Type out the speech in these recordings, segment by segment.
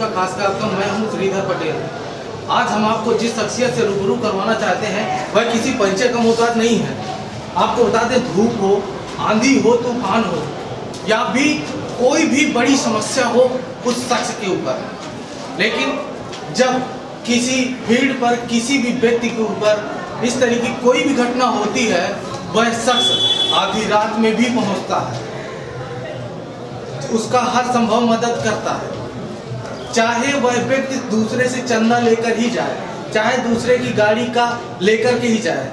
का खास कार्यक्रम। मैं हूं श्रीधर पटेल। आज हम आपको जिस शख्सियत से रूबरू करवाना चाहते हैं वह किसी परिचय का मोहताज नहीं है। आपको बता दें, धूप हो, आंधी हो, तूफान हो या भी कोई भी बड़ी समस्या हो उस शख्स के ऊपर, लेकिन जब किसी भीड़ पर किसी भी व्यक्ति के ऊपर इस तरह की कोई भी घटना होती है, वह शख्स आधी रात में भी पहुंचता है, उसका हर संभव मदद करता है। चाहे वह व्यक्ति दूसरे से चंदा लेकर ही जाए, चाहे दूसरे की गाड़ी का लेकर के ही जाए।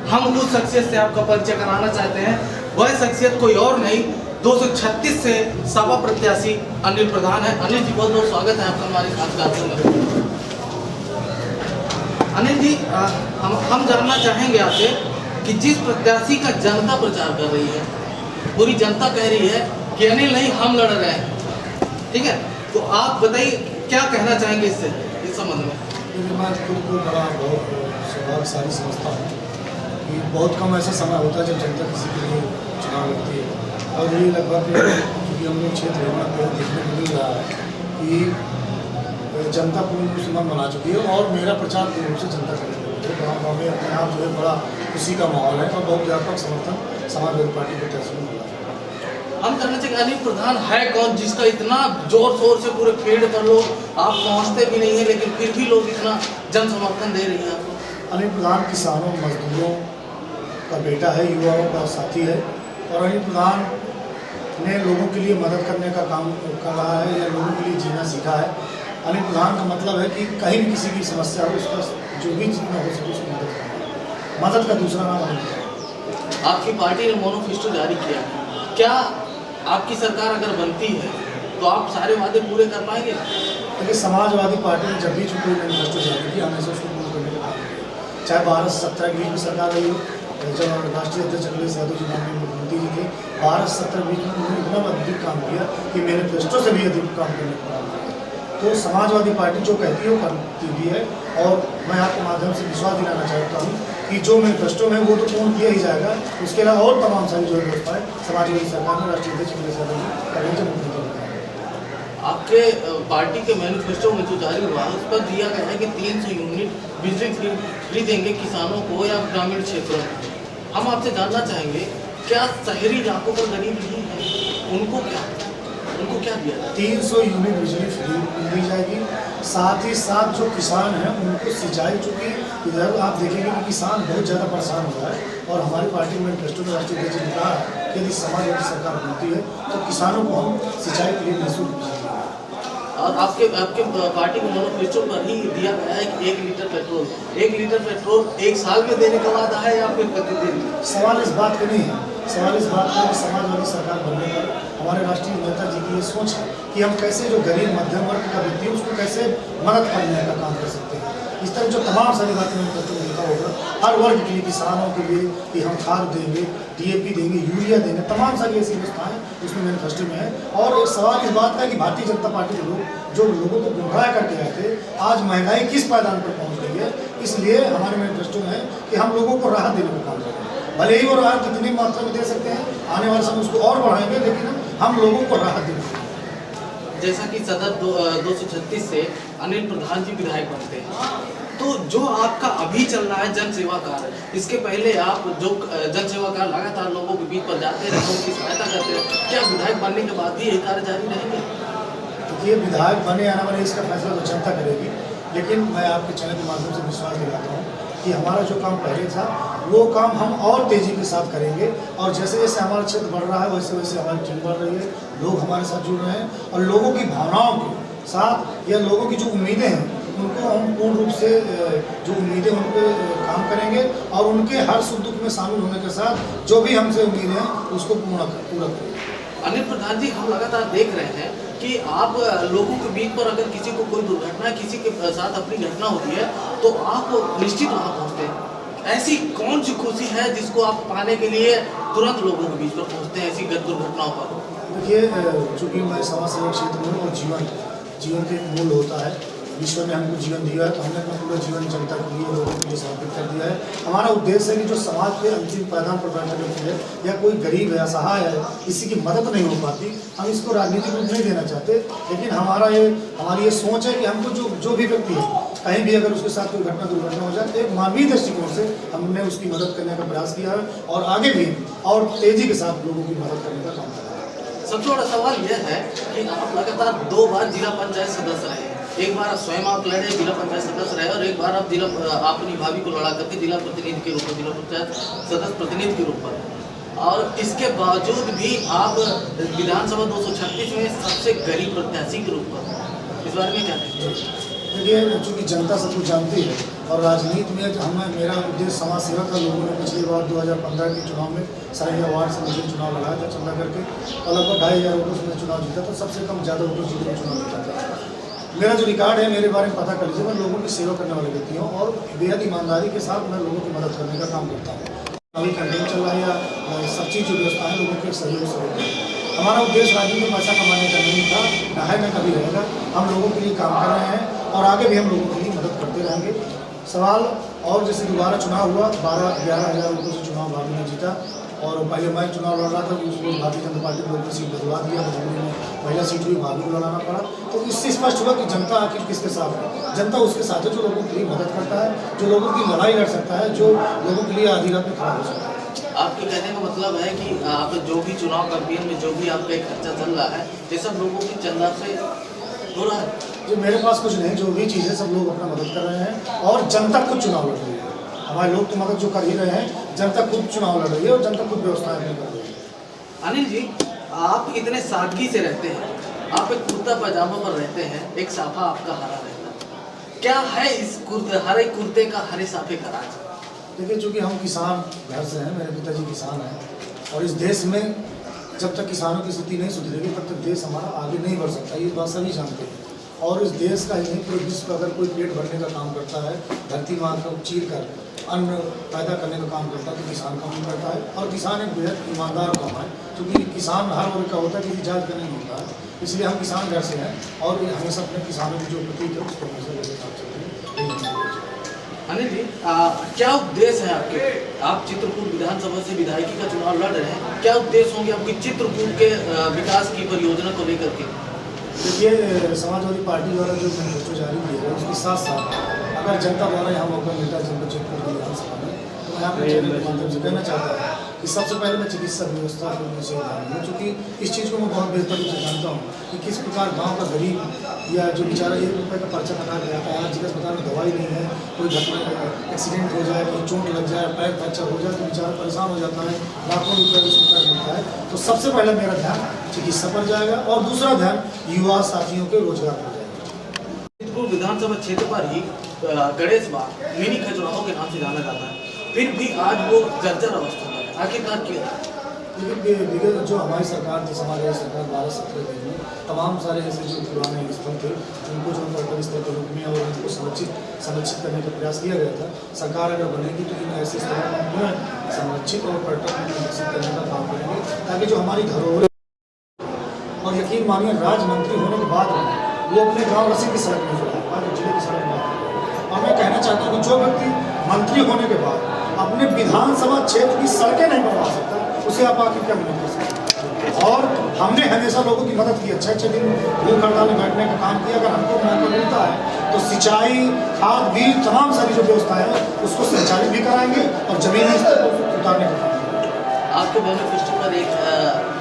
हम उस शख्सियत से आपका परिचय कराना चाहते हैं। वह शख्सियत कोई और नहीं, 236 से सपा प्रत्याशी अनिल प्रधान है। अनिल जी, बहुत बहुत स्वागत है आपका हमारे खास कार्यक्रम में। अनिल जी, हम जानना चाहेंगे आपसे कि जिस प्रत्याशी का जनता प्रचार कर रही है, पूरी जनता कह रही है कि अनिल नहीं, हम लड़ रहे हैं, ठीक है, तो आप बताइए क्या कहना चाहेंगे इस संबंध में? मैं खुद को बड़ा बहुत सौभाग्यशाली समझता हूँ कि बहुत कम ऐसा समय होता है जब जनता किसी के लिए चुनाव लड़ती है। और ये लगभग क्योंकि हम लोग क्षेत्र में देखने को मिल रहा है कि जनता पूरी मुसलमान बना चुकी है और मेरा प्रचार पूर्ण रूप से जनता कर रही है। गाँव गाँव में अपने आप जो है बड़ा खुशी का माहौल है और बहुत व्यापक समर्थन समाजवादी पार्टी के प्रत्याशी में मिला है। हम करना चाहिए, अनिल प्रधान है कौन जिसका इतना जोर शोर से पूरे फील्ड पर लोग, आप पहुंचते भी नहीं है लेकिन फिर भी लोग इतना जन समर्थन दे रही है आपको? अनिल प्रधान किसानों, मजदूरों का बेटा है, युवाओं का साथी है और अनिल प्रधान ने लोगों के लिए मदद करने का काम कर रहा है या लोगों के लिए जीना सीखा है। अनिल प्रधान का मतलब है कि कहीं भी किसी की समस्या हो, उसका जो भी जितना हो सके उसकी मदद करना। मदद का दूसरा नाम अनिल प्रधान। आपकी पार्टी ने मैनिफेस्टो जारी किया, क्या आपकी सरकार अगर बनती है तो आप सारे वादे पूरे कर पाएंगे? क्योंकि समाजवादी पार्टी ने जब भी कोई मैनिफेस्टो जारी किया, हमेशा उसको पूरा करने का काम किया। चाहे 12 से 17 के बीच में सरकार रही हो, जब राष्ट्रीय अध्यक्ष अखिलेश यादव जी माननीय मुख्यमंत्री जी थे, 12 से 17 के बीच में उन्होंने इतना अधिक काम किया कि मैनिफेस्टो से भी अधिक काम करने का काम किया। तो समाजवादी पार्टी जो कहती है वो करती भी है और मैं आपके माध्यम से विश्वास दिलाना चाहता हूँ कि जो मैनिफेस्टो में वो तो पूर्ण किया ही जाएगा। उसके अलावा और तमाम सारी जो व्यवस्था है समाजवादी सरकार में राष्ट्रीय अध्यक्ष अखिलेश यादव जी करेंगे जब मुख्यमंत्री बताएंगे। आपके पार्टी के मैनिफेस्टो में जो जारी हुआ उस पर दिया गया है कि 300 यूनिट बिजली फ्री देंगे किसानों को या ग्रामीण क्षेत्रों में। हम आपसे जानना चाहेंगे, क्या शहरी इलाकों पर गरीब नहीं है, उनको क्या दिया जाए? 300 यूनिट बिजली फ्री दी जाएगी। साथ ही साथ जो किसान हैं उनको सिंचाई, चूँकि इधर आप देखेंगे कि किसान बहुत ज़्यादा परेशान हो रहा है और हमारी पार्टी में मैनिफेस्टो में राष्ट्रीय अध्यक्ष ने कहा कि यदि समाजवादी सरकार बनती है तो किसानों को हम सिंचाई के लिए निःशुल्क बिजली देंगे। और आपके पार्टी के मैनिफेस्टो पर ही दिया गया है कि 1 लीटर पेट्रोल 1 साल में देने का वादा है या फिर प्रतिदिन? सवाल इस बात का नहीं है, सवाल इस बात का कि समाजवादी सरकार बनने पर हमारे राष्ट्रीय नेता जी की ये सोच है कि हम कैसे जो गरीब मध्यम वर्ग का व्यक्ति है उसको कैसे मदद करने का काम कर सकते हैं। इस तरह जो तमाम सारी बातें मैंने देखा होगा, हर वर्ग के लिए, किसानों के लिए कि हम खाद देंगे, DAP देंगे, यूरिया देंगे, तमाम सारी ऐसी व्यवस्थाएँ उसमें मैनिफेस्टो में है। और एक सवाल इस बात का है कि भारतीय जनता पार्टी के लोग जो लोगों को गुमराह करके आए थे, आज महंगाई किस पायदान पर पहुँच गई है, इसलिए हमारे मैनिफेस्टो में है कि हम लोगों को राहत देने का काम करेंगे। भले ही वो राहत कितनी मात्रा में दे सकते हैं, आने वाले समय उसको और बढ़ाएंगे, लेकिन हम लोगों को राहत देंगे। जैसा कि सदर 236 से अनिल प्रधान जी विधायक बनते हैं, तो जो आपका अभी चल रहा है जन सेवा कार्य, इसके पहले आप जो जन सेवा कार्य लगातार लोगों के बीच पर जाते हैं, लोगों की सहायता करते हैं, क्या विधायक बनने के बाद भी ये कार्य जारी रहेंगे? ये विधायक बने आने वाले इसका फैसला तो जनता करेगी, लेकिन मैं आपके चैनल के माध्यम से विश्वास दिलाता हूँ कि हमारा जो काम पहले था वो काम हम और तेज़ी के साथ करेंगे और जैसे जैसे हमारा क्षेत्र बढ़ रहा है वैसे वैसे हमारी टीम बढ़ रही है, लोग हमारे साथ जुड़ रहे हैं और लोगों की भावनाओं के साथ या लोगों की जो उम्मीदें हैं उनको हम पूर्ण रूप से जो उम्मीदें उन पर काम करेंगे और उनके हर सुख दुख में शामिल होने के साथ जो भी हमसे उम्मीदें हैं उसको पूरा करेंगे। अनिल प्रधान जी, हम लगातार देख रहे हैं कि आप लोगों के बीच पर अगर किसी को कोई दुर्घटना, किसी के साथ अपनी घटना होती है तो आप निश्चित वहाँ पहुँचते हैं। ऐसी कौन सी खुशी है जिसको आप पाने के लिए तुरंत लोगों के बीच पर पहुँचते हैं ऐसी दुर्घटनाओं पर? देखिए, चूँकि मैं समाज सेवा क्षेत्र में और जीवन के एक मूल होता है। ईश्वर ने हमको जीवन दिया है तो हमने अपना पूरा जीवन जनता के लिए, लोगों के लिए समर्पित कर दिया है। हमारा उद्देश्य है कि जो समाज के अंतिम पायदान पर बैठे व्यक्ति है या कोई गरीब है, असहाय है, किसी की मदद नहीं हो पाती, हम इसको राजनीतिक रूप नहीं देना चाहते। लेकिन हमारी ये सोच है कि हमको जो भी व्यक्ति है, कहीं भी अगर उसके साथ कोई दुर्घटना हो जाए, तो एक मानवीय दृष्टिकोण से हमने उसकी मदद करने का प्रयास किया है और आगे भी और तेजी के साथ लोगों की मदद करने का काम करेंगे। सबसे बड़ा सवाल यह है कि आप लगातार 2 बार जिला पंचायत सदस्य रहे। एक बार स्वयं आप लड़े, जिला पंचायत सदस्य रहे, और एक बार आप अपनी भाभी को लड़ा करके जिला प्रतिनिधि के रूप में, जिला पंचायत सदस्य प्रतिनिधि के रूप में, और इसके बावजूद भी आप विधानसभा 236 में सबसे गरीब प्रत्याशी के रूप में, इस बारे में क्या कहेंगे? देखिए, चूँकि जनता सब कुछ जानती है और राजनीति में मेरा उद्देश्य समाज सेवा का। लोगों ने पिछली बार 2015 के चुनाव में सरैया वार्ड से मुझे चुनाव लड़ाया था चंदा करके, और लगभग 2500 वोटों से मैं चुनाव जीता था, सबसे कम ज़्यादा वोटों से चुनाव जीता था। मेरा जो रिकॉर्ड है, मेरे बारे में पता कर लीजिए। मैं लोगों की सेवा करने वाले व्यक्ति हूँ और बेहद ईमानदारी के साथ मैं लोगों की मदद करने का काम करता हूँ। अभी कैंटीन चल रहा है या सब चीज़ जो व्यवस्था है, लोगों के सहयोग से होती है। हमारा उद्देश्य राजनीति में पैसा कमाने का नहीं था, न है न कभी रहेगा। हम लोगों के लिए काम कर रहे हैं और आगे भी हम लोगों के लिए मदद करते रहेंगे। सवाल और जैसे दोबारा चुनाव हुआ, 12-11 हज़ार वोटों से चुनाव भाभी ने जीता, और पहले मैं चुनाव लड़ रहा था, उसको भारतीय जनता पार्टी को लोगों सीट बदलवा दिया, मजबूरी में पहला सीट हुई, भाभी को लड़ाना पड़ा। तो इससे स्पष्ट हुआ कि जनता आखिर किसके साथ है। जनता उसके साथ है जो लोगों के लिए मदद करता है, जो लोगों की लड़ाई लड़ सकता है, जो लोगों के लिए आधी रात में खड़ा हो सकता है। आपके कहने का मतलब है कि आप जो भी चुनाव कैंपेन में जो भी आपका खर्चा चल रहा है, ये सब लोगों की चंदा से हो रहा है? जो मेरे पास कुछ नहीं, जो भी चीज़ है सब लोग अपना मदद कर रहे हैं और जनता खुद चुनाव लड़ रही है। हमारे लोग तो मदद जो कर ही रहे हैं, जनता खुद चुनाव लड़ रही है और जनता खुद व्यवस्थाएं अपनी कर रही है। अनिल जी, आप इतने सादगी से रहते हैं, आप एक कुर्ता पैजामा पर रहते हैं, एक साफा आपका हरा रहता है, क्या है इस हरे कुर्ते का, हरे साफे का राज? देखिए, चूँकि हम किसान घर से हैं, मेरे पिताजी किसान हैं, और इस देश में जब तक किसानों की स्थिति नहीं सुधरेगी तब तक देश हमारा आगे नहीं बढ़ सकता, ये बात सभी जानते हैं। और इस देश का ही नहीं, पूरे विश्व का अगर कोई पेट भरने का काम करता है, धरती माँ को चीर कर अन्न पैदा करने का काम करता है, तो किसान काम करता है। और किसान एक बेहद ईमानदार काम है, क्योंकि किसान हर वर्ग का होता है, किसी जात का नहीं होता है। इसलिए हम किसान घर से हैं और हमेशा अपने किसानों की जो प्रतीक है उसको हमेशा लेकर काम चलते हैं। अनिल जी, क्या उद्देश्य है आपके? आप चित्रकूट विधानसभा से विधायकी का चुनाव लड़ रहे हैं, क्या उद्देश्य होंगे आपकी चित्रकूट के विकास की परियोजना को लेकर के? देखिए, समाजवादी पार्टी द्वारा जो मैनिफेस्टो जारी किया है, उसके साथ साथ अगर जनता द्वारा यहाँ मौका मिलता है जनता चित्रकूट विधानसभा में, तो मैं अपने चैनल के माध्यम से कहना चाहता हूँ कि सबसे पहले मैं चिकित्सा व्यवस्था को से उदाहरण हूँ, चूँकि इस चीज़ को मैं बहुत बेहतर रूप से जानता हूँ कि किस प्रकार गांव का गरीब या जो बेचारा 1 रुपये का पर्चा कटा गया था, आज जिला अस्पताल में दवाई नहीं है, कोई घटना एक्सीडेंट हो जाए, कोई चोट लग जाए, पैर फ्रैक्चर हो जाए, तो बेचारा परेशान हो जाता है, लाखों रुपये उसको कर मिलता है। तो सबसे पहले मेरा ध्यान चिकित्सा पर जाएगा और दूसरा ध्यान युवा साथियों के रोजगार पर जाएगा। चित्रकूट विधानसभा क्षेत्र पर ही गणेश बाग मिनी खजुराहो के नाम से जाना जाता है, फिर भी आज वो जर्जर अवस्था में है, आखिरकार क्यों? लेकिन जो हमारी सरकार थी, समाजवादी सरकार 12-17 दिन में तमाम सारे ऐसे जो पुराने स्थल थे उनको जो पर्यटन स्थल के रूप में और उनको संरक्षित करने का प्रयास किया गया था। सरकार अगर बनेगी तो इन ऐसे स्थलों को पुनः संरक्षित और पर्यटन विकसित करने का काम करेंगे, ताकि जो हमारी धरोहर, और यकीन मानिए राज्य मंत्री होने के बाद वो अपने गाँव रसी की सड़क नहीं चला पाए, जिले की सड़क नहीं। और मैं कहना चाहता हूँ कि जो व्यक्ति मंत्री होने के बाद अपने विधानसभा क्षेत्र की सड़कें नहीं बनवा सकता, उसे आप आखिर क्या नहीं कर सकते। और हमने हमेशा लोगों की मदद की, अच्छे दिन भूख हड़ताल में बैठने का काम किया। अगर हमको मौका मिलता है तो सिंचाई, खाद, बीज, तमाम सारी जो व्यवस्था है उसको संचालित भी कराएंगे और जमीनी स्तर पर उतारने का काम करेंगे। आपके मैनिफेस्टो पर एक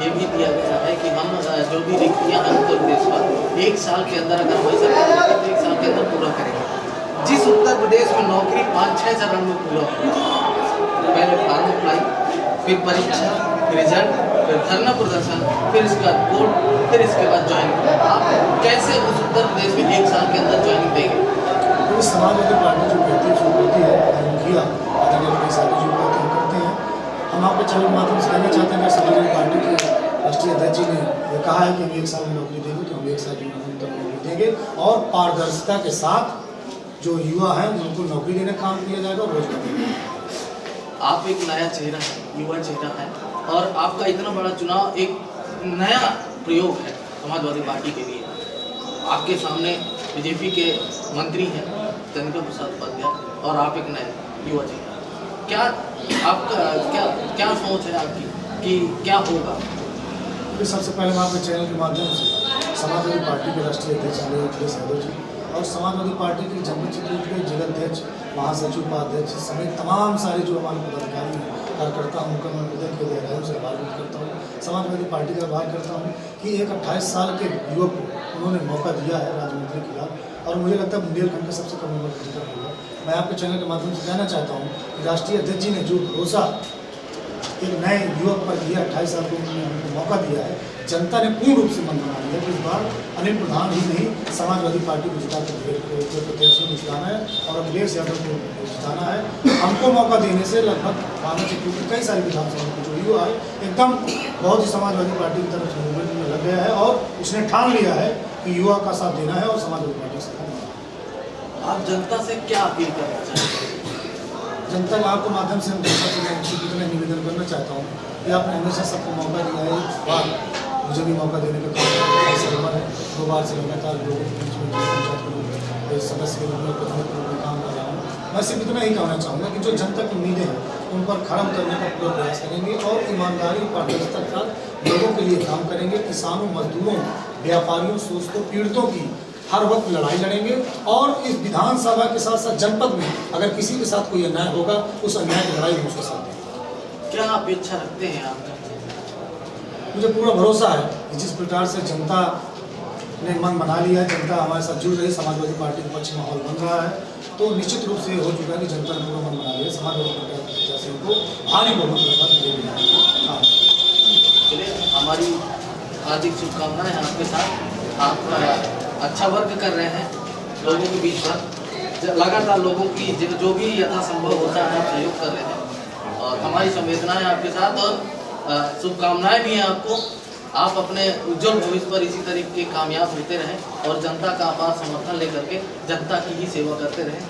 ये भी दिया गया है कि हम जो भी रिक्तियाँ हैं उत्तर प्रदेश पर 1 साल के अंदर अगर हमारी सरकार है तो 1 साल के अंदर पूरा करेंगे। जिस उत्तर प्रदेश में नौकरी 5-6 चरण में पूरा होगा, पहले फॉर्म अप्लाई, फिर परीक्षा, रिजल्ट, फिर धरना प्रदर्शन, फिर इसके बाद कोर्ट, फिर इसके बाद ज्वाइनिंग। आप कैसे उस उत्तर प्रदेश में 1 साल के अंदर ज्वाइनिंग देंगे? तो समाजवादी पार्टी जो कहती है, जो कहती है मुखिया आदरणीय साहब जो कहते हैं करते हैं। हम आपके चैनल के माध्यम से कहना चाहते हैं कि समाजवादी पार्टी के राष्ट्रीय अध्यक्ष जी ने ये कहा है कि हम 1 साल में नौकरी देंगे, तो हम 1 साल की नौकरी देंगे और पारदर्शिता के साथ जो युवा हैं उनको नौकरी देने का काम किया जाएगा और रोजगार देंगे। आप एक नया चेहरा है, युवा चेहरा है, और आपका इतना बड़ा चुनाव एक नया प्रयोग है समाजवादी पार्टी के लिए। आपके सामने बीजेपी के मंत्री हैं चंद्रिका प्रसाद उपाध्याय और आप एक नए युवा चेहरा, क्या आपका क्या सोच है आपकी कि क्या होगा? सबसे पहले मैं आपके चैनल के माध्यम से समाजवादी पार्टी के राष्ट्रीय अध्यक्ष अखिलेश यादव जी और समाजवादी पार्टी की जनरल सेक्रेटरी के जिलाध्यक्ष, महासचिव, उपाध्यक्ष समेत तमाम सारे जो हमारे पदाधिकारी हैं, कार्यकर्ता हूँ, उनका मैं हृदय के गहराइयों से आभार व्यक्त करता हूँ। समाजवादी पार्टी का आभार करता हूँ कि एक 28 साल के युवक को उन्होंने मौका दिया है राजनीति के खिलाफ, और मुझे लगता है बुंदेलखंड का सबसे कम उम्र का जिक्र होगा। मैं आपके चैनल के माध्यम से कहना चाहता हूँ कि राष्ट्रीय अध्यक्ष जी ने जो भरोसा एक नए युवक पर दिया, 28 साल को उन्होंने हमको मौका दिया है, जनता ने पूर्ण रूप से मन बना लिया कि इस बार अनिल प्रधान ही नहीं, समाजवादी पार्टी को जिता कर प्रत्याशी को जिताना है और अखिलेश यादव को जिताना है। हमको मौका देने से लगभग भारत से कई सारी विधानसभा को जो युवा है एकदम बहुत ही समाजवादी पार्टी की तरफ से मूवमेंट में लग गया है और उसने ठान लिया है कि युवा का साथ देना है और समाजवादी पार्टी से। आप जनता से क्या अपील करना चाहते हैं? जनता लाभ के माध्यम से हम जनता से कितना निवेदन करना चाहता हूँ कि आपने हमेशा सबको मौका दिया है, इस बार मुझे भी मौका देने का काम है। 2 बार से लगातार लोगों के बीच में पंचायत के सदस्य के रूप में प्रतिनिधित्व के रूप में काम कर रहा हूँ। मैं सिर्फ इतना ही कहना चाहूँगा कि जो जनता की उम्मीदें हैं उन पर खत्म करने का पूरा प्रयास करेंगे और ईमानदारी पारदर्शिता के साथ लोगों के लिए काम करेंगे। किसानों, मजदूरों, व्यापारियों, शोषितों, पीड़ितों की हर वक्त लड़ाई लड़ेंगे और इस विधानसभा के साथ साथ जनपद में अगर किसी के साथ कोई अन्याय होगा उस अन्याय की लड़ाई उसके साथ है। क्या अपेक्षा रखते हैं आप? मुझे पूरा भरोसा है कि जिस प्रकार से जनता ने मन बना लिया है, जनता हमारे साथ जुड़ रही, समाजवादी पार्टी के पक्ष माहौल बन रहा है, तो निश्चित रूप से हो चुका है कि जनता ने पूरा मन बना लिया समाजवादी पार्टी को भारी बहुमत के साथ विजय। चलिए, हमारी हार्दिक शुभकामनाएं हैं आपके साथ। आप अच्छा वर्क कर रहे हैं लोगों के बीच में, लगातार लोगों की जो भी यथासंभव होता है आप सहयोग कर रहे हैं और हमारी संवेदनाएं आपके साथ और शुभकामनाएं भी हैं आपको। आप अपने उज्जवल भविष्य पर इसी तरीके कामयाब होते रहें और जनता का अपार समर्थन लेकर के जनता की ही सेवा करते रहें।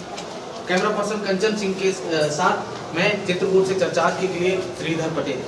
कैमरा पर्सन कंचन सिंह के साथ मैं चित्रकूट से चर्चा के लिए श्रीधर पटेल।